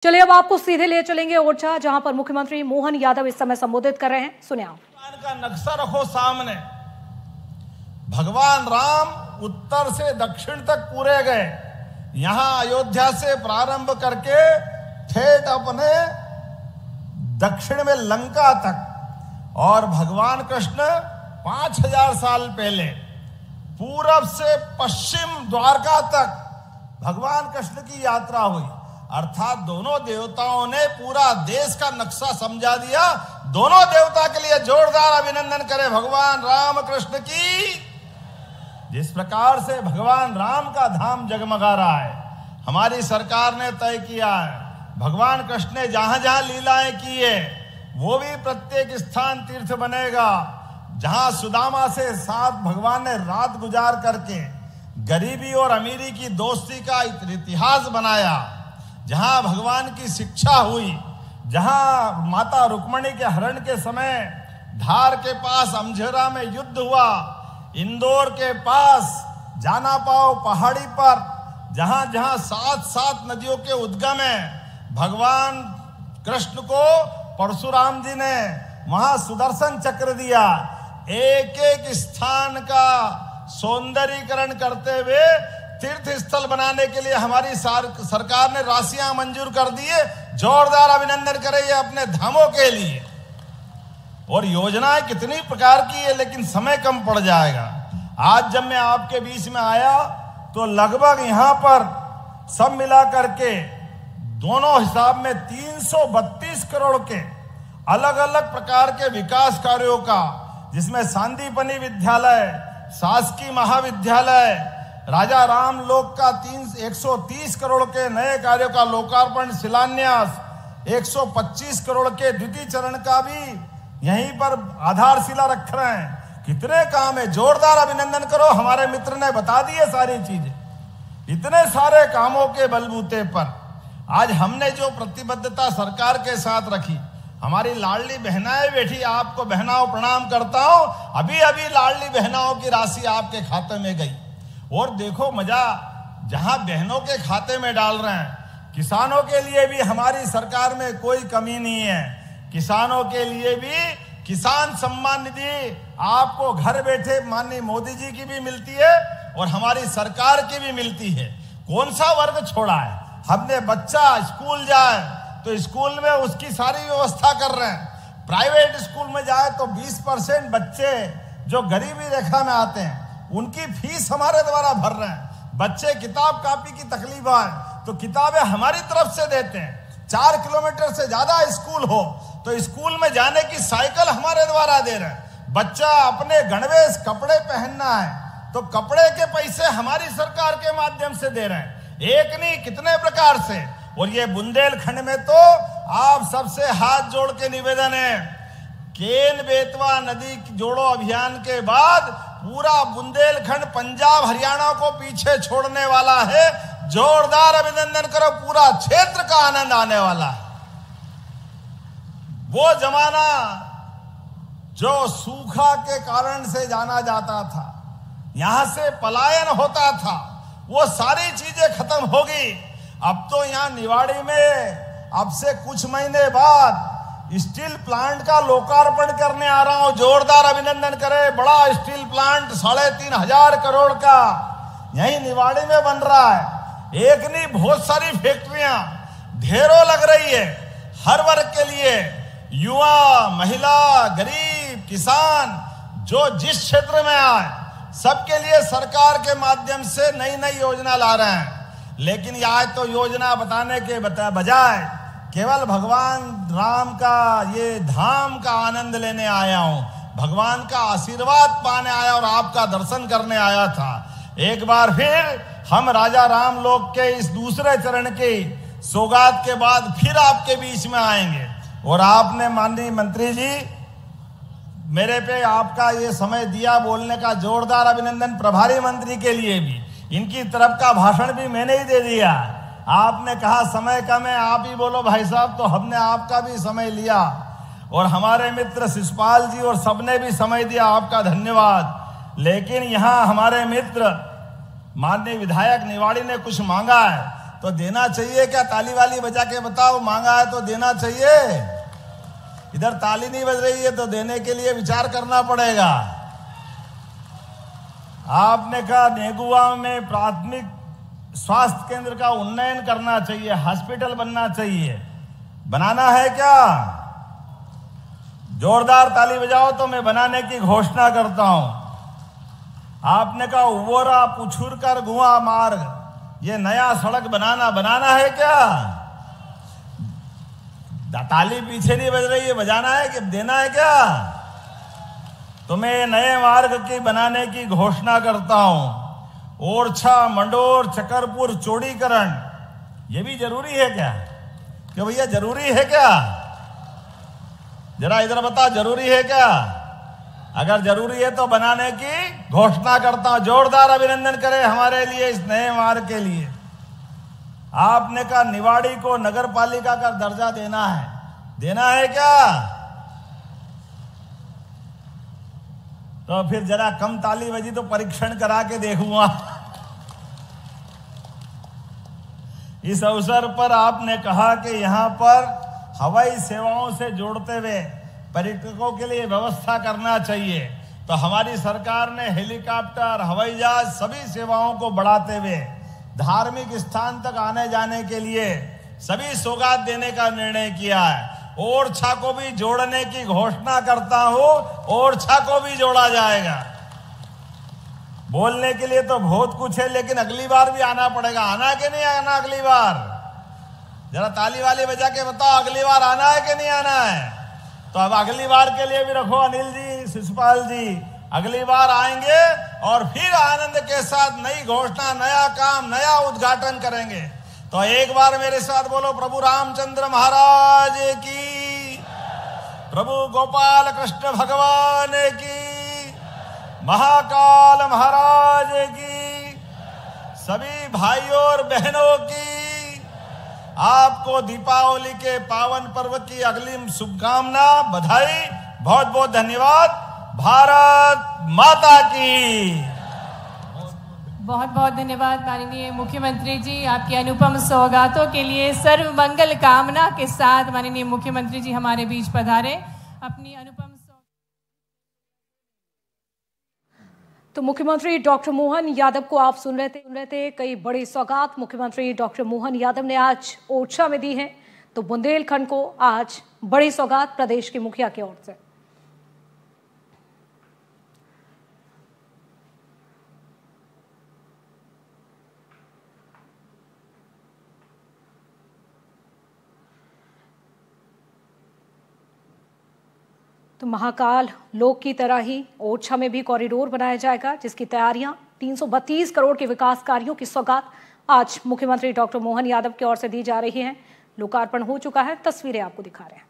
चलिए अब आपको सीधे ले चलेंगे ओरछा, जहां पर मुख्यमंत्री मोहन यादव इस समय संबोधित कर रहे हैं। सुनिए आप। का नक्शा रखो सामने। भगवान राम उत्तर से दक्षिण तक पूरे गए, यहां अयोध्या से प्रारंभ करके ठेठ अपने दक्षिण में लंका तक, और भगवान कृष्ण 5000 साल पहले पूरब से पश्चिम द्वारका तक भगवान कृष्ण की यात्रा हुई। अर्थात दोनों देवताओं ने पूरा देश का नक्शा समझा दिया। दोनों देवता के लिए जोरदार अभिनंदन करें भगवान राम कृष्ण की। जिस प्रकार से भगवान राम का धाम जगमगा रहा है, हमारी सरकार ने तय किया है, भगवान कृष्ण ने जहां जहां लीलाएं की है वो भी प्रत्येक स्थान तीर्थ बनेगा। जहां सुदामा से साथ भगवान ने रात गुजार करके गरीबी और अमीरी की दोस्ती का इतिहास बनाया, जहां भगवान की शिक्षा हुई, जहां माता रुक्मणी के हरण के समय धार के पास अमझेरा में युद्ध हुआ, इंदौर के पास जाना पाओ पहाड़ी पर जहां जहां 7 नदियों के उद्गम है, भगवान कृष्ण को परशुराम जी ने वहां सुदर्शन चक्र दिया। एक एक स्थान का सौंदर्यीकरण करते हुए तीर्थ स्थल बनाने के लिए हमारी सरकार ने राशियां मंजूर कर दी है। जोरदार अभिनंदन करें ये अपने धामों के लिए। और योजनाएं कितनी प्रकार की है, लेकिन समय कम पड़ जाएगा। आज जब मैं आपके बीच में आया तो लगभग यहां पर सब मिला करके दोनों हिसाब में 332 करोड़ के अलग अलग प्रकार के विकास कार्यों का, जिसमें सांदीपनी विद्यालय, शासकीय महाविद्यालय, राजा राम लोक का 130 करोड़ के नए कार्यों का लोकार्पण शिलान्यास, 125 करोड़ के द्वितीय चरण का भी यहीं पर आधारशिला रख रहे हैं। कितने काम है, जोरदार अभिनंदन करो। हमारे मित्र ने बता दिए सारी चीजें। इतने सारे कामों के बलबूते पर आज हमने जो प्रतिबद्धता सरकार के साथ रखी, हमारी लाडली बहनाएं बैठी, आपको बहनाओं प्रणाम करता हूं। अभी अभी लाडली बहनाओं की राशि आपके खाते में गई। और देखो मजा, जहां बहनों के खाते में डाल रहे हैं, किसानों के लिए भी हमारी सरकार में कोई कमी नहीं है। किसानों के लिए भी किसान सम्मान निधि आपको घर बैठे माननीय मोदी जी की भी मिलती है और हमारी सरकार की भी मिलती है। कौन सा वर्ग छोड़ा है हमने? बच्चा स्कूल जाए तो स्कूल में उसकी सारी व्यवस्था कर रहे हैं। प्राइवेट स्कूल में जाए तो 20% बच्चे जो गरीबी रेखा में आते हैं उनकी फीस हमारे द्वारा भर रहे हैं। बच्चे किताब कापी की तकलीफ आए तो किताबें हमारी तरफ से देते हैं। 4 किलोमीटर से ज्यादा स्कूल हो तो स्कूल में जाने की साइकिल हमारे द्वारा दे रहे हैं। बच्चा अपने गणवेश कपड़े पहनना है तो कपड़े के पैसे हमारी सरकार के माध्यम से दे रहे हैं। एक नहीं कितने प्रकार से। और ये बुंदेलखंड में तो आप सबसे हाथ जोड़ के निवेदन है, केन बेतवा नदी जोड़ो अभियान के बाद पूरा बुंदेलखंड पंजाब हरियाणा को पीछे छोड़ने वाला है। जोरदार अभिनंदन करो, पूरा क्षेत्र का आनंद आने वाला है। वो जमाना जो सूखा के कारण से जाना जाता था, यहां से पलायन होता था, वो सारी चीजें खत्म होगी। अब तो यहां निवाड़ी में अब से कुछ महीने बाद स्टील प्लांट का लोकार्पण करने आ रहा हूं। जोरदार अभिनंदन करें। बड़ा स्टील प्लांट 3500 करोड़ का यही निवाड़ी में बन रहा है। एक नहीं बहुत सारी फैक्ट्रियां ढेरों लग रही है। हर वर्ग के लिए, युवा, महिला, गरीब, किसान, जो जिस क्षेत्र में आए सबके लिए सरकार के माध्यम से नई नई योजना ला रहे हैं। लेकिन आज तो योजना बताने के बजाय केवल भगवान राम का ये धाम का आनंद लेने आया हूं, भगवान का आशीर्वाद पाने आया और आपका दर्शन करने आया था। एक बार फिर हम राजा राम लोक के इस दूसरे चरण की सौगात के बाद फिर आपके बीच में आएंगे। और आपने माननीय मंत्री जी मेरे पे आपका ये समय दिया बोलने का, जोरदार अभिनंदन। प्रभारी मंत्री के लिए भी इनकी तरफ का भाषण भी मैंने ही दे दिया। आपने कहा समय कम है, आप ही बोलो भाई साहब, तो हमने आपका भी समय लिया। और हमारे मित्र शिषपाल जी और सबने भी समय दिया, आपका धन्यवाद। लेकिन यहाँ हमारे मित्र माननीय विधायक निवाड़ी ने कुछ मांगा है। तो देना चाहिए क्या? ताली वाली बजा के बताओ, मांगा है तो देना चाहिए। इधर ताली नहीं बज रही है तो देने के लिए विचार करना पड़ेगा। आपने कहा नेगुआ में प्राथमिक स्वास्थ्य केंद्र का उन्नयन करना चाहिए, हॉस्पिटल बनना चाहिए। बनाना है क्या? जोरदार ताली बजाओ तो मैं बनाने की घोषणा करता हूं। आपने कहा उवोरा पुछुरकर गुआ मार्ग, ये नया सड़क बनाना है क्या? ताली पीछे नहीं बज रही है, बजाना है कि देना है क्या? तो मैं नए मार्ग की बनाने की घोषणा करता हूं। ओरछा, मंडोर, चकरपुर चौड़ीकरण, ये भी जरूरी है क्या? कि भैया जरूरी है क्या? जरा इधर बता, जरूरी है क्या? अगर जरूरी है तो बनाने की घोषणा करता हूं। जोरदार अभिनंदन करें हमारे लिए इस नए मार्ग के लिए। आपने कहा निवाड़ी को नगर पालिका का दर्जा देना है क्या? तो फिर जरा कम ताली बजी तो परीक्षण करा के देखूंगा। इस अवसर पर आपने कहा कि यहां पर हवाई सेवाओं से जोड़ते हुए पर्यटकों के लिए व्यवस्था करना चाहिए। तो हमारी सरकार ने हेलीकॉप्टर, हवाई जहाज सभी सेवाओं को बढ़ाते हुए धार्मिक स्थान तक आने जाने के लिए सभी सौगात देने का निर्णय किया है। ओरछा को भी जोड़ने की घोषणा करता हूं, ओरछा को भी जोड़ा जाएगा। बोलने के लिए तो बहुत कुछ है, लेकिन अगली बार भी आना पड़ेगा। आना कि नहीं आना अगली बार? जरा ताली वाली बजा के बताओ, अगली बार आना है कि नहीं आना है? तो अब अगली बार के लिए भी रखो अनिल जी, शिशुपाल जी, अगली बार आएंगे और फिर आनंद के साथ नई घोषणा, नया काम, नया उद्घाटन करेंगे। तो एक बार मेरे साथ बोलो, प्रभु रामचंद्र महाराज की, प्रभु गोपाल कृष्ण भगवान की, महाकाल महाराज की, सभी भाइयों और बहनों की आपको दीपावली के पावन पर्व की अग्रिम शुभकामना, बधाई, बहुत बहुत धन्यवाद। भारत माता की। बहुत बहुत धन्यवाद माननीय मुख्यमंत्री जी, आपकी अनुपम सौगातों के लिए। सर्व मंगल कामना के साथ माननीय मुख्यमंत्री जी हमारे बीच पधारे। अपनी अनुपम तो मुख्यमंत्री डॉक्टर मोहन यादव को आप सुन रहे थे। कई बड़ी सौगात मुख्यमंत्री डॉक्टर मोहन यादव ने आज ओरछा में दी है। तो बुंदेलखंड को आज बड़ी सौगात प्रदेश के मुखिया की ओर से। तो महाकाल लोक की तरह ही ओरछा में भी कॉरिडोर बनाया जाएगा, जिसकी तैयारियां 332 करोड़ के विकास कार्यों की सौगात आज मुख्यमंत्री डॉक्टर मोहन यादव की ओर से दी जा रही हैं। लोकार्पण हो चुका है, तस्वीरें आपको दिखा रहे हैं।